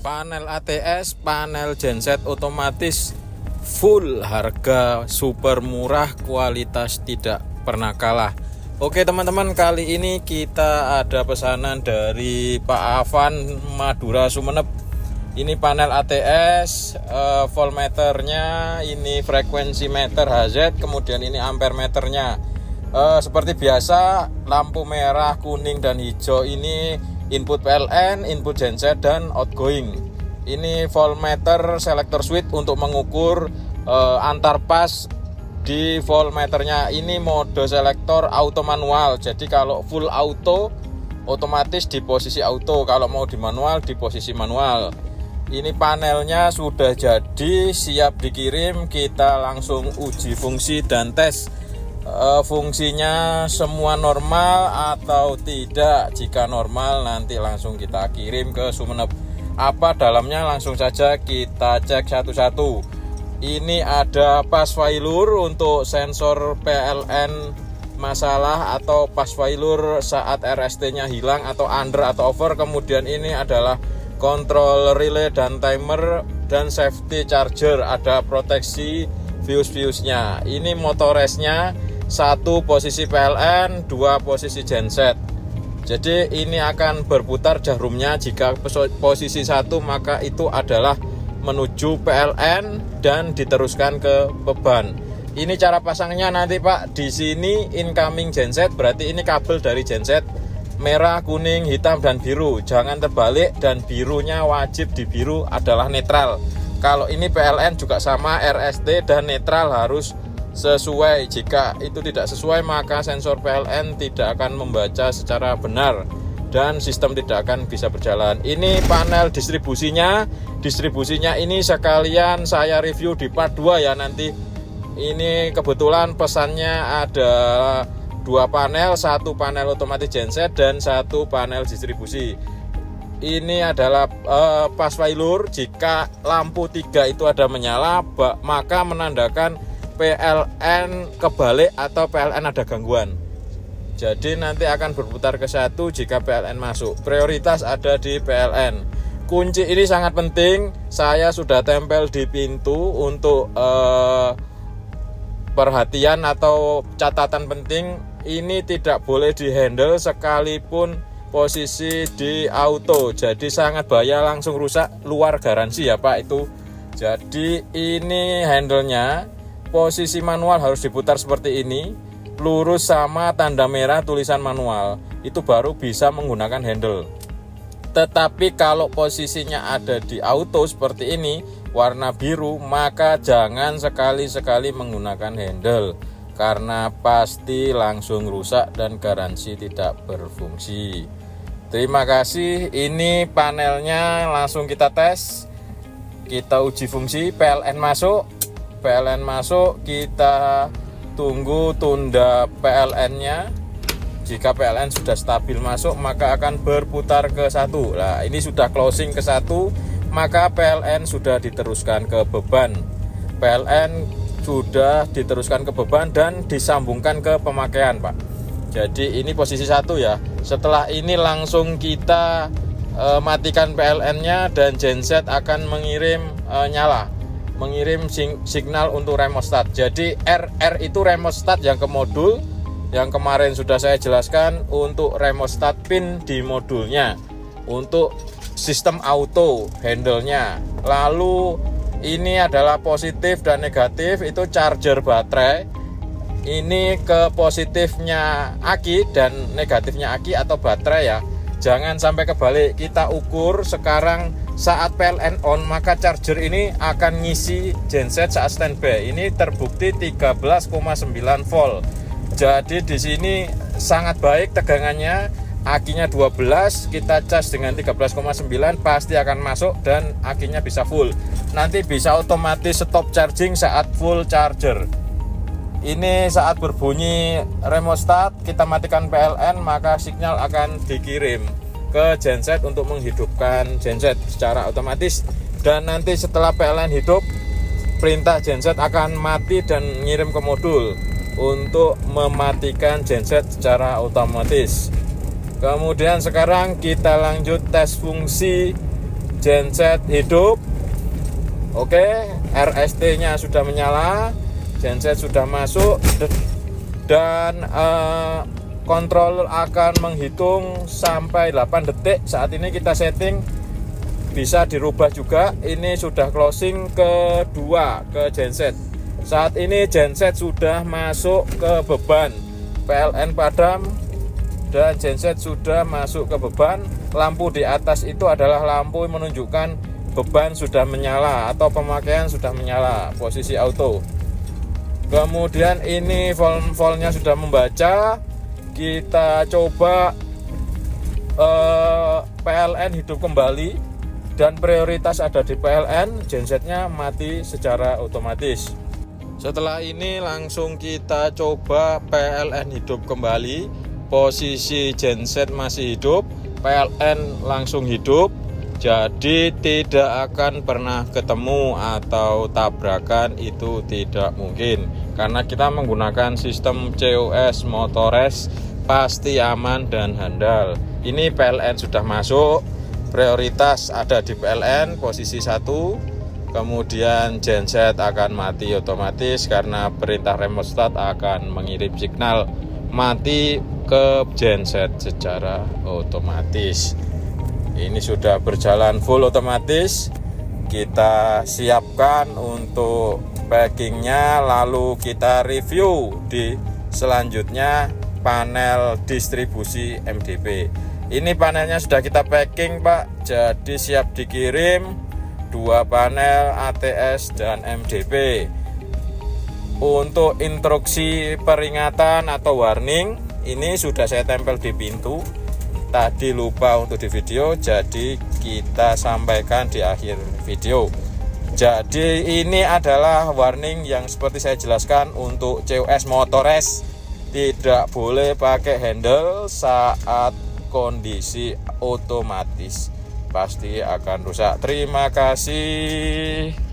Panel ATS, panel genset otomatis full, harga super murah, kualitas tidak pernah kalah. Oke teman-teman, kali ini kita ada pesanan dari Pak Afan, Madura, Sumeneb. Ini panel ATS, voltmeternya, ini frekuensi meter HZ, kemudian ini ampere meternya. Seperti biasa, lampu merah, kuning, dan hijau ini input PLN, input genset, dan outgoing. Ini voltmeter selector switch untuk mengukur antar pas di voltmeternya. Ini mode selektor auto manual. Jadi kalau full auto otomatis di posisi auto, kalau mau di manual di posisi manual. Ini panelnya sudah jadi, siap dikirim. Kita langsung uji fungsi dan tes fungsinya semua normal atau tidak. Jika normal nanti langsung kita kirim ke Sumeneb. Apa dalamnya langsung saja kita cek satu-satu. Ini ada pas failure untuk sensor PLN masalah atau pas failure saat RST nya hilang atau under atau over. Kemudian ini adalah kontrol relay dan timer dan safety charger, ada proteksi fuse-nya. Ini motoresnya, satu posisi PLN, dua posisi genset. Jadi ini akan berputar jarumnya. Jika posisi satu maka itu adalah menuju PLN dan diteruskan ke beban. Ini cara pasangnya nanti Pak. Di sini incoming genset, berarti ini kabel dari genset merah, kuning, hitam, dan biru. Jangan terbalik, dan birunya wajib di biru adalah netral. Kalau ini PLN juga sama, RST dan netral harus sesuai. Jika itu tidak sesuai maka sensor PLN tidak akan membaca secara benar dan sistem tidak akan bisa berjalan. Ini panel distribusinya ini sekalian saya review di part 2 ya nanti. Ini kebetulan pesannya ada dua panel, satu panel otomatis genset dan satu panel distribusi. Ini adalah pas failure. Jika lampu 3 itu ada menyala maka menandakan PLN kebalik atau PLN ada gangguan. Jadi nanti akan berputar ke satu jika PLN masuk. Prioritas ada di PLN. Kunci ini sangat penting. Saya sudah tempel di pintu untuk perhatian atau catatan penting. Ini tidak boleh dihandle sekalipun posisi di auto. Jadi sangat bahaya, langsung rusak, luar garansi ya Pak itu. Jadi ini handlenya, posisi manual harus diputar seperti ini, lurus sama tanda merah tulisan manual, itu baru bisa menggunakan handle. Tetapi kalau posisinya ada di auto seperti ini, warna biru, maka jangan sekali-sekali menggunakan handle, karena pasti langsung rusak dan garansi tidak berfungsi. Terima kasih. Ini panelnya langsung kita tes, kita uji fungsi. PLN masuk, kita tunggu tunda PLN-nya. Jika PLN sudah stabil masuk maka akan berputar ke satu. Nah ini sudah closing ke satu, maka PLN sudah diteruskan ke beban. PLN sudah diteruskan ke beban dan disambungkan ke pemakaian Pak. Jadi ini posisi satu ya. Setelah ini langsung kita matikan PLN-nya dan genset akan mengirim mengirim signal untuk remostat. Jadi RR itu remostat yang ke modul, yang kemarin sudah saya jelaskan untuk remostat pin di modulnya, untuk sistem auto handle-nya. Lalu ini adalah positif dan negatif, itu charger baterai. Ini ke positifnya aki dan negatifnya aki atau baterai ya. Jangan sampai kebalik. Kita ukur sekarang saat PLN on maka charger ini akan ngisi genset saat standby. Ini terbukti 13,9 volt. Jadi di sini sangat baik tegangannya. Akinya 12, kita cas dengan 13,9 pasti akan masuk dan akinya bisa full. Nanti bisa otomatis stop charging saat full charger. Ini saat berbunyi remostat, kita matikan PLN maka sinyal akan dikirim ke genset untuk menghidupkan genset secara otomatis. Dan nanti setelah PLN hidup, perintah genset akan mati dan ngirim ke modul untuk mematikan genset secara otomatis. Kemudian sekarang kita lanjut tes fungsi genset hidup. Oke, RST nya sudah menyala, genset sudah masuk, dan kontrol akan menghitung sampai 8 detik. Saat ini kita setting, bisa dirubah juga. Ini sudah closing kedua ke genset. Saat ini genset sudah masuk ke beban, PLN padam dan genset sudah masuk ke beban. Lampu di atas itu adalah lampu yang menunjukkan beban sudah menyala atau pemakaian sudah menyala, posisi auto. Kemudian ini voltnya sudah membaca. Kita coba PLN hidup kembali dan prioritas ada di PLN, gensetnya mati secara otomatis. Setelah ini langsung kita coba PLN hidup kembali, posisi genset masih hidup, PLN langsung hidup. Jadi tidak akan pernah ketemu atau tabrakan, itu tidak mungkin. Karena kita menggunakan sistem COS Motores, pasti aman dan handal. Ini PLN sudah masuk, prioritas ada di PLN posisi 1. Kemudian genset akan mati otomatis karena perintah remote start akan mengirim signal mati ke genset secara otomatis. Ini sudah berjalan full otomatis. Kita siapkan untuk packingnya, lalu kita review di selanjutnya panel distribusi MDP. Ini panelnya sudah kita packing, Pak, jadi siap dikirim. 2 panel ATS dan MDP. Untuk instruksi peringatan atau warning, ini sudah saya tempel di pintu. Tadi lupa untuk di video, jadi kita sampaikan di akhir video. Jadi ini adalah warning yang seperti saya jelaskan untuk COS Motores, tidak boleh pakai handle saat kondisi otomatis, pasti akan rusak. Terima kasih.